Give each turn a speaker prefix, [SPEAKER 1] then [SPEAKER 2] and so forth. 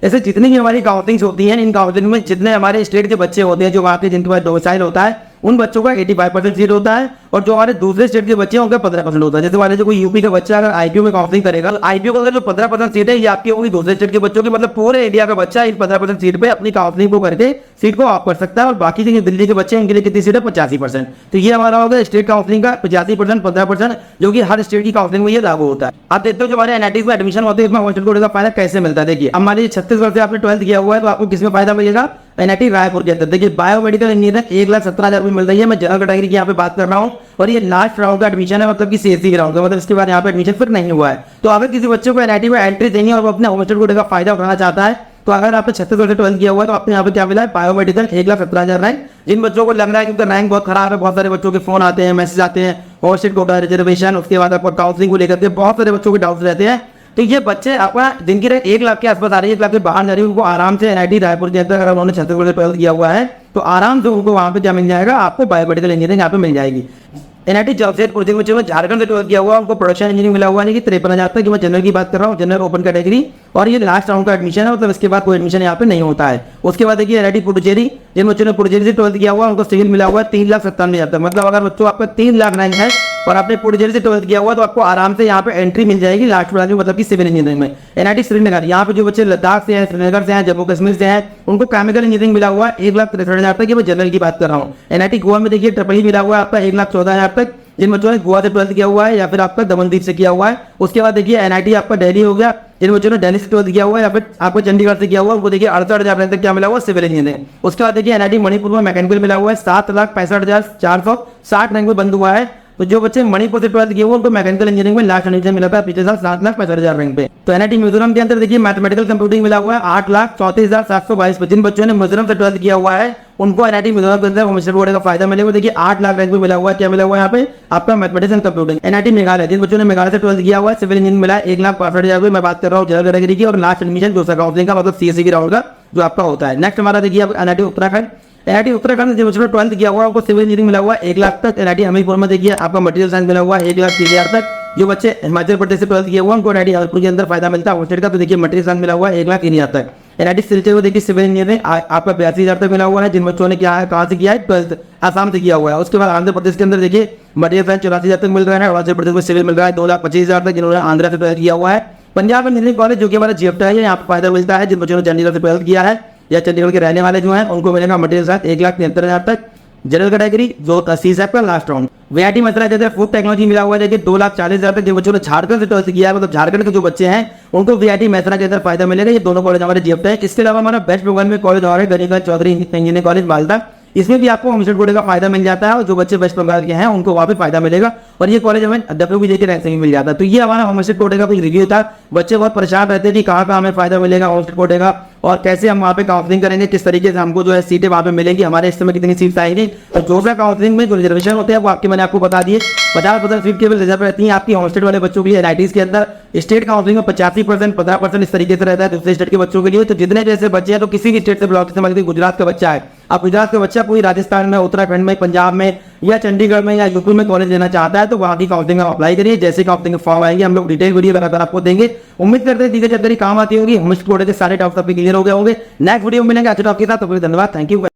[SPEAKER 1] ऐसे जितनी भी हमारी काउंसलिंग होती हैं, इन काउंसलिंग में जितने हमारे स्टेट के बच्चे होते हैं जो वहाँ के जिनके पास डोमिसाइल होता है, उन बच्चों का 85% सीट होता है, और जो हमारे दूसरे स्टेट के बच्चे हैं उनका 15% होता है। जैसे मान लीजिए कोई यूपी का बच्चा अगर आईपीओ में काउंसलिंग करेगा, तो आईपीओ का अगर जो 15% सीट है ये आपकी होगी दूसरे स्टेट के बच्चों की, मतलब पूरे इंडिया का बच्चा इन 15% सीट पे अपनी काउंसलिंग को करके सीट को ऑफ कर सकता है। और बाकी जो दिल्ली के बच्चे हैं इनके लिए कितनी सीट है? 85%। तो ये हमारा होगा स्टेट काउंसलिंग का 85%, 15%, जो कि हर स्टेट की काउंसलिंग में ये लागू होता है। आप देखते हो जो हमारे एनआईटी में एडमिशन होते हैं इसमें हॉस्टल कोड का फायदा कैसे मिलता है। देखिए, हमारे छत्तीसगढ़ से आपने 12th किया हुआ है तो आपको किसमें फायदा मिलेगा? एनआईटी रायपुर के अंदर। देखिए, बायोमेडिकल इंजीनियर 1,17,000 रुपये मिल रही है। मैं जनरल कैटेगरी की यहाँ पे बात कर रहा हूँ, और ये लास्ट राउंड का एडमिशन है, मतलब कि सीएससी के राउंड का, मतलब इसके बाद यहाँ पे एडमिशन फिर नहीं हुआ है। तो अगर किसी बच्चे को एनआईटी में एंट्री देनी है और वो अपने हॉस्टल कोड का फायदा उठाना चाहता है, तो अगर आपने छत्तीसगढ़ से 12th किया हुआ है तो आपने यहाँ पे क्या मिला है? Biomedical 1,17,000 rank. जिन बच्चों को लग रहा है कि उनका रैंक बहुत खराब है, बहुत सारे बच्चों के फोन आते हैं, मैसेज आते हैं, हॉस्टल कोटा रिजर्वेशन, उसके बाद आपको काउंसलिंग को लेकर के बहुत सारे बच्चों के डाउट्स रहते हैं। तो ये बच्चे अपना दिन की रैंक 1 लाख के आसपास आ रही है, 1 लाख से बाहर जा रही है, उनको आराम से एनआईटी रायपुर के अंदर अगर उन्होंने छत्तीसगढ़ से 12th किया हुआ है तो आराम से उनको वहाँ पे क्या मिल जाएगा? आपको बायोमेडिकल इंजीनियरिंग यहाँ पे मिल जाएगी। एनआईटी जॉबसेट कोचिंग में झारखंड से 12th किया हुआ, उनको प्रोडक्शन इंजीनियरिंग मिला हुआ है कि 53,000 तक। मैं जनरल की बात कर रहा हूँ, जनरल ओपन कैटेगरी, और ये लास्ट राउंड का एडमिशन है, मतलब इसके बाद कोई एडमिशन यहाँ पे नहीं होता है। उसके बाद देखिए एनआईटी पुडुचेरी, जिन बच्चों ने पुडुचेरी से 12th किया हुआ उनको सिविल मिला हुआ है 3,97,000 तक। मतलब अगर बच्चों आपका 3 लाख रैंक है और आपने पुडुचेरी से 12th किया हुआ तो आपको आराम से यहाँ पे एंट्री मिल जाएगी लास्ट में, मतलब कि सिविल इंजीनियरिंग में। एनआईटी श्रीनगर, यहाँ पे जो बच्चे लद्दाख से हैं, श्रीनगर से हैं, जम्मू कश्मीर से हैं, उनको केमिकल इंजीनियरिंग मिला हुआ है 1,63,000 तक। ये मैं जनरल की बात कर रहा हूँ। एनआईटी गोवा में देखिए ट्रिपल मिला हुआ है आपका 1,14,000 तक, जिन बच्चों ने गोवा से 12th किया हुआ है या फिर आपका दमनदीप से किया हुआ है। उसके बाद देखिए एनआईटी आपका दिल्ली हो गया, जिन बच्चों ने दिल्ली से 12th किया हुआ है या फिर आपको चंडीगढ़ से किया हुआ है, उनको देखिए 68,000 रैंक तक क्या मिला हुआ है? Civil engineering. उसके बाद देखिए एनआईटी मणिपुर में मैकेनिकल मिला हुआ है 7,65,460 रैंक में बंद हुआ है। तो जो बच्चे मणिपुर से 12th किए हुए उनको मैकेनिकल इंजीनियरिंग में लास्ट एडमिशन मिला था पिछले साल 7,65,000 रैंक पे। तो एनआईटी मिजोरम के अंदर देखिए मैथमेटिकल कंप्यूटिंग मिला हुआ है 8,34,722 पे। जिन बच्चों ने मिजोरम से 12th किया हुआ है उनको एनआईटी मिजोरम के अंदर हॉस्टल कोड का फायदा मिलेगा। देखिए 8 लाख रैंक पे मिला हुआ है। क्या मिला हुआ है यहाँ पे? आपका mathematics and computing. NIT Meghalaya, जिन बच्चों ने मेघालय से 12th किया हुआ है सिविल इंजीनियरिंग मिला है 1,65,000 रुपये। मैं बात कर रहा हूँ जनरल कैटेगरी की, और लास्ट एडमिशन दूसरा काउंसलिंग का, मतलब सीएससी की राउंड का जो आपका होता है। नेक्स्ट हमारा देखिए एनआईटी उत्तराखंड। एनआईटी उत्तराखंड जिन बच्चों ने 12th किया हुआ है उनको सिविल इंजीनियरिंग मिला हुआ है 1 लाख तक। एनआईटी हमीरपुर में देखिए आपका मटेरियल साइंस मिला हुआ है 1,30,000 तक। जो बच्चे हिमाचल प्रदेश से 12th किए हुए हैं उनको एनआईटी हमीरपुर के अंदर फायदा मिलता है हॉस्टल का। तो देखिए मटेरियल साइंस मिला हुआ है 1,03,000 तक। एनआईटी सिलचर को देखिए सिविल इंजीनियरिंग आपका 82,000 तक मिला हुआ है, जिन बच्चों ने क्या है कहाँ से किया है? 12th आसाम से किया हुआ है। उसके बाद आंध्र प्रदेश के अंदर देखिए मटेरियल साइंस 84,000 तक मिल रहा है। अरुणाचल प्रदेश में सिविल मिल रहा है 2,25,000 तक, जिन्होंने आंध्र से 12th किया हुआ है। पंजाब में इंजीनियरिंग कॉलेज जो कि हमारा जीएफटा है, यहाँ पर फायदा मिलता है जिन बच्चों ने चंडीगढ़ से 12th किया है या चंडीगढ़ के रहने वाले जो हैं उनको मिलेगा मटेरियल साइंस 1,73,000 तक। जनरल कैटेगरी जो सीसैप का लास्ट राउंड। वीआईटी मसला जैसे फूड टेक्नोलॉजी मिला हुआ है देखिए 2,40,000 तक। जो बच्चों ने झारखंड से 12th किया है, मतलब झारखंड के जो बच्चे हैं उनको वीआईटी मैसरा के अंदर फायदा मिलेगा। ये दोनों कॉलेज हमारे जीएफटा है। इसके अलावा हमारा वेस्ट बंगाल में कॉलेज और है गणिका चौधरी इंजीनियरिंग कॉलेज मालदा, इसमें भी आपको हॉस्टल कोड का फायदा मिल जाता है, और जो बच्चे वेस्ट बंगाल के हैं उनको वहाँ पे फायदा मिलेगा, और ये कॉलेज हमें WBJ के रैंक से भी मिल जाता है। तो ये हमारा हॉस्टल कोड का कुछ रिव्यू था। बच्चे बहुत परेशान रहते थे कि कहाँ हमें फायदा मिलेगा हॉस्टल कोड का, और कैसे हम वहाँ पे काउंसलिंग करेंगे, किस तरीके से हमको जो है सीटें वहाँ पे मिलेंगी, हमारे इस समय कितनी सीट्स आएंगी। तो जो भी काउंसलिंग में जो रिजर्वेशन होते हैं वो मैंने आपको बता दिए। 50% सीट केवल रिजर्व रहती है आपकी हॉस्टल वाले बच्चों के लिए एनआईटीज के अंदर। स्टेट काउंसलिंग में 85%, 15% इस तरीके से रहता है दूसरे स्टेट के बच्चों के लिए। तो जितने जैसे बच्चे हैं, तो किसी भी स्टेट से बिलोंग करते हैं, गुजरात का बच्चा है, अब गुजरात का बच्चा पूरी राजस्थान में, उत्तराखंड में, पंजाब में या चंडीगढ़ में या यूपी में कॉलेज लेना चाहता है तो वहाँ की काउंसलिंग आप अप्लाई करिए। जैसे काउंसलिंग के फॉर्म आएंगे हम लोग डिटेल वीडियो लगातार आपको देंगे। उम्मीद करते हैं चीजें जानकारी काम आती होगी। हॉस्टल कोड के सारे डाउट्स आपके क्लियर हो गए होंगे। नेक्स्ट वीडियो में मिलेंगे अच्छे टॉपिक के साथ। तो धन्यवाद, थैंक यू।